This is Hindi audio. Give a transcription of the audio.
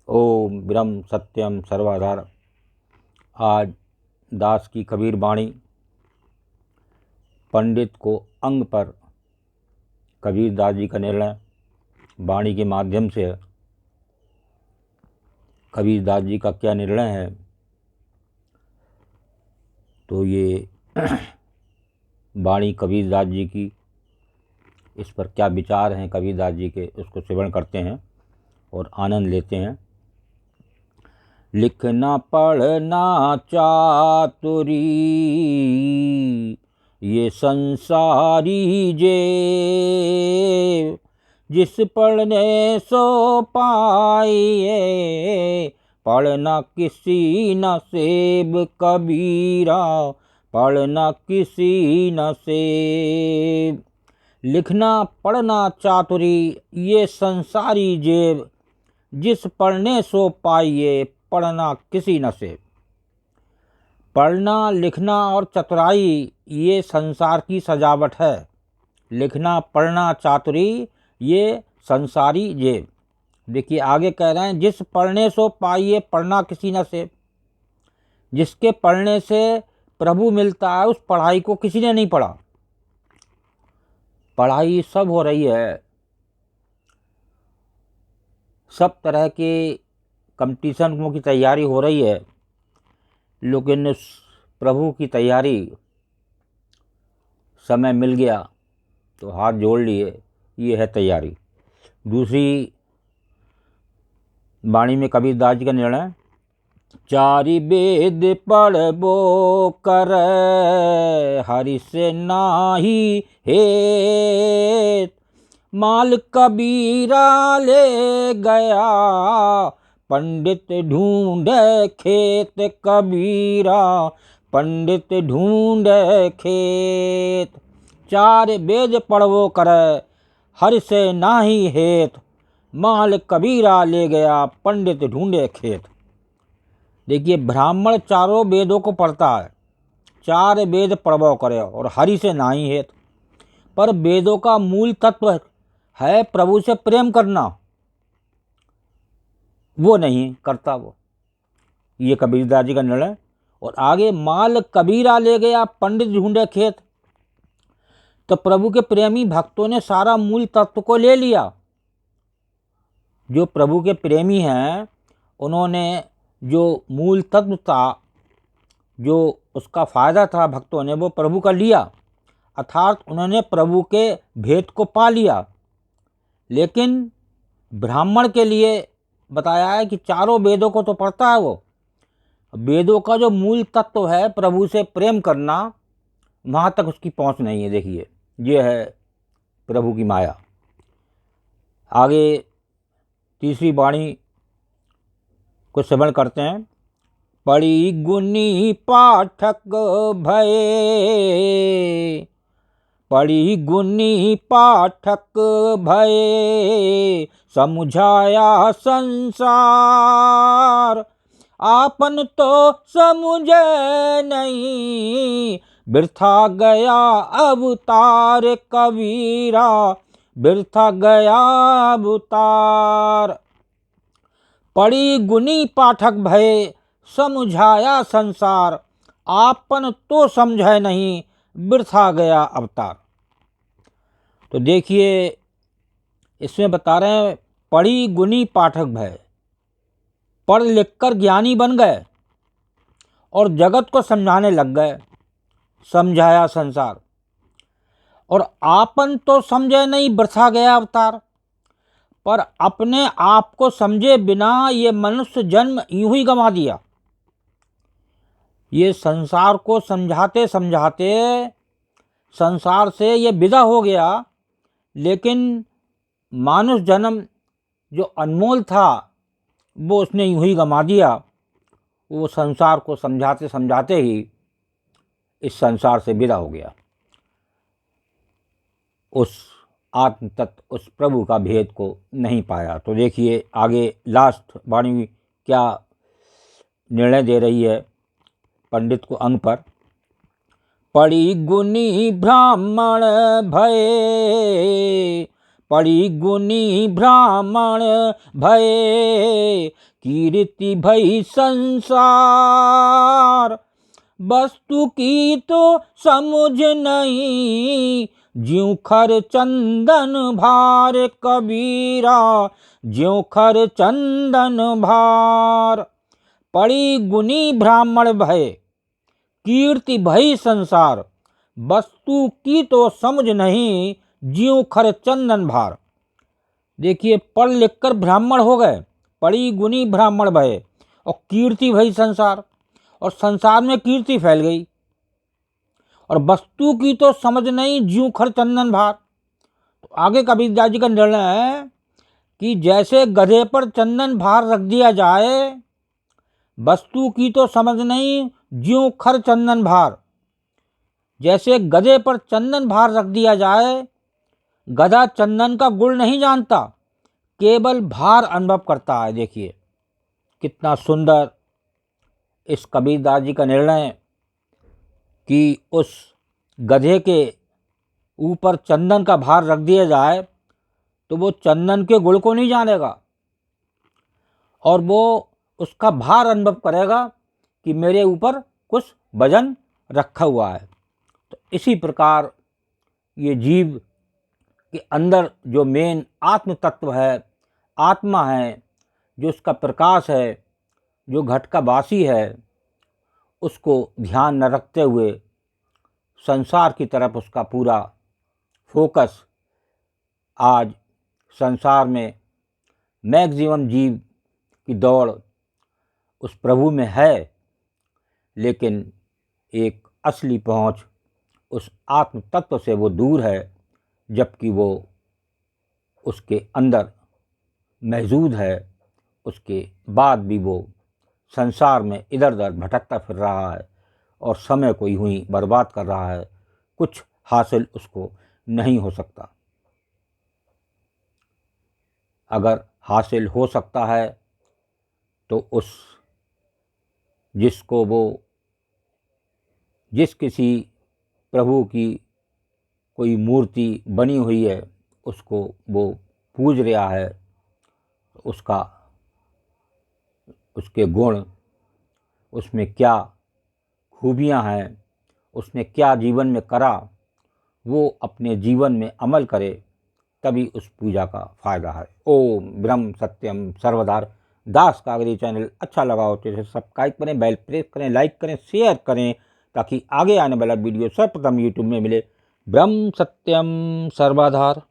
ओम ब्रह्म सत्यम सर्वाधार। आज दास की कबीर वाणी पंडित को अंग पर कबीर दास जी का निर्णय वाणी के माध्यम से कबीर दास जी का क्या निर्णय है, तो ये वाणी कबीर दास जी की, इस पर क्या विचार हैं कबीर दास जी के, उसको श्रवण करते हैं और आनंद लेते हैं। लिखना पढ़ना चातुरी ये संसारी जे, जिस पढ़ने सो पाइए पढ़ना किसी न सेब कबीरा, पढ़ना किसी न सेब। लिखना पढ़ना चातुरी ये संसारी जेब, जिस पढ़ने सो पाइए पढ़ना किसी न से। पढ़ना लिखना और चतुराई ये संसार की सजावट है। लिखना पढ़ना चातुरी ये संसारी जेब। देखिए आगे कह रहे हैं, जिस पढ़ने सो पाइए पढ़ना किसी न से। जिसके पढ़ने से प्रभु मिलता है, उस पढ़ाई को किसी ने नहीं पढ़ा। पढ़ाई सब हो रही है, सब तरह के कंपटीशन की तैयारी हो रही है, लेकिन उस प्रभु की तैयारी समय मिल गया तो हाथ जोड़ लिए, ये है तैयारी। दूसरी वाणी में कबीर दास जी का निर्णय, चारि वेद पढ़बो कर हरि से नाही हेत, माल कबीरा ले गया पंडित ढूंढे खेत कबीरा, पंडित ढूंढे खेत। चार वेद पढ़वो करे हर से नाही हेत, माल कबीरा ले गया पंडित ढूंढे खेत। देखिए ब्राह्मण चारों वेदों को पढ़ता है, चार वेद पढ़वो करे और हरि से नाही हेत, पर वेदों का मूल तत्व है प्रभु से प्रेम करना, वो नहीं करता वो। ये कबीर दास जी का निर्णय। और आगे, माल कबीरा ले गया पंडित ढूंढे खेत। तो प्रभु के प्रेमी भक्तों ने सारा मूल तत्व को ले लिया। जो प्रभु के प्रेमी हैं उन्होंने जो मूल तत्व था, जो उसका फायदा था भक्तों ने, वो प्रभु का लिया, अर्थात उन्होंने प्रभु के भेद को पा लिया। लेकिन ब्राह्मण के लिए बताया है कि चारों वेदों को तो पढ़ता है वो, वेदों का जो मूल तत्व है प्रभु से प्रेम करना, वहाँ तक उसकी पहुँच नहीं है। देखिए ये है प्रभु की माया। आगे तीसरी वाणी को श्रवण करते हैं। पढ़ी गुनी पाठक भये, पढ़ी गुनी पाठक भये समझाया संसार, आपन तो समझे नहीं बिरथा गया अवतार कबीरा, बिरथा गया अवतार। पढ़ी गुनी पाठक भये समझाया संसार, आपन तो समझे नहीं बिरथा गया अवतार। तो देखिए इसमें बता रहे हैं, पढ़ी गुनी पाठक भय, पढ़ लिख कर ज्ञानी बन गए और जगत को समझाने लग गए, समझाया संसार। और आपन तो समझे नहीं बिरथा गया अवतार, पर अपने आप को समझे बिना ये मनुष्य जन्म यूं ही गंवा दिया। ये संसार को समझाते समझाते संसार से ये विदा हो गया, लेकिन मानुष जन्म जो अनमोल था वो उसने यूं ही गंवा दिया। वो संसार को समझाते समझाते ही इस संसार से विदा हो गया, उस आत्म तत्व, उस प्रभु का भेद को नहीं पाया। तो देखिए आगे लास्ट वाणी क्या निर्णय दे रही है पंडित को अंग पर। पढ़ी गुनी ब्राह्मण भये, पढ़ी गुनी ब्राह्मण भये कीर्ति भई संसार, वस्तु की तो समझ नहीं, ज्यों खर चंदन भार कबीरा, ज्यों खर चंदन भार। पड़ी गुनी ब्राह्मण भय, कीर्ति भई संसार, वस्तु की तो समझ नहीं, ज्यों खर चंदन भार। देखिए, पढ़ लिख कर ब्राह्मण हो गए, पड़ी गुनी ब्राह्मण भय, और कीर्ति भई संसार, और संसार में कीर्ति फैल गई, और वस्तु की तो समझ नहीं, ज्यों खर चंदन भार। तो आगे कबीरदास जी का निर्णय है कि जैसे गधे पर चंदन भार रख दिया जाए, वस्तु की तो समझ नहीं, ज्यों खर चंदन भार। जैसे गधे पर चंदन भार रख दिया जाए, गधा चंदन का गुण नहीं जानता, केवल भार अनुभव करता है। देखिए कितना सुंदर इस कबीरदास जी का निर्णय कि उस गधे के ऊपर चंदन का भार रख दिया जाए तो वो चंदन के गुण को नहीं जानेगा, और वो उसका भार अनुभव करेगा कि मेरे ऊपर कुछ वजन रखा हुआ है। तो इसी प्रकार ये जीव के अंदर जो मेन आत्म तत्व है, आत्मा है, जो उसका प्रकाश है, जो घट का वासी है, उसको ध्यान न रखते हुए संसार की तरफ उसका पूरा फोकस आज संसार में मैक्सिमम जीव की दौड़ उस प्रभु में है, लेकिन एक असली पहुंच उस आत्म तत्व से वो दूर है, जबकि वो उसके अंदर मौजूद है। उसके बाद भी वो संसार में इधर उधर भटकता फिर रहा है और समय को यूं ही बर्बाद कर रहा है, कुछ हासिल उसको नहीं हो सकता। अगर हासिल हो सकता है तो उस जिसको वो जिस किसी प्रभु की कोई मूर्ति बनी हुई है उसको वो पूज रहा है, उसका उसके गुण, उसमें क्या खूबियां हैं, उसने क्या जीवन में करा, वो अपने जीवन में अमल करे, तभी उस पूजा का फायदा है। ओम ब्रह्म सत्यम सर्वधार। दास कागरी चैनल अच्छा लगा हो तो सब्सक्राइब करें, बेल प्रेस करें, लाइक करें, शेयर करें, ताकि आगे आने वाला वीडियो सर्वप्रथम यूट्यूब में मिले। ब्रह्म सत्यम सर्वधार।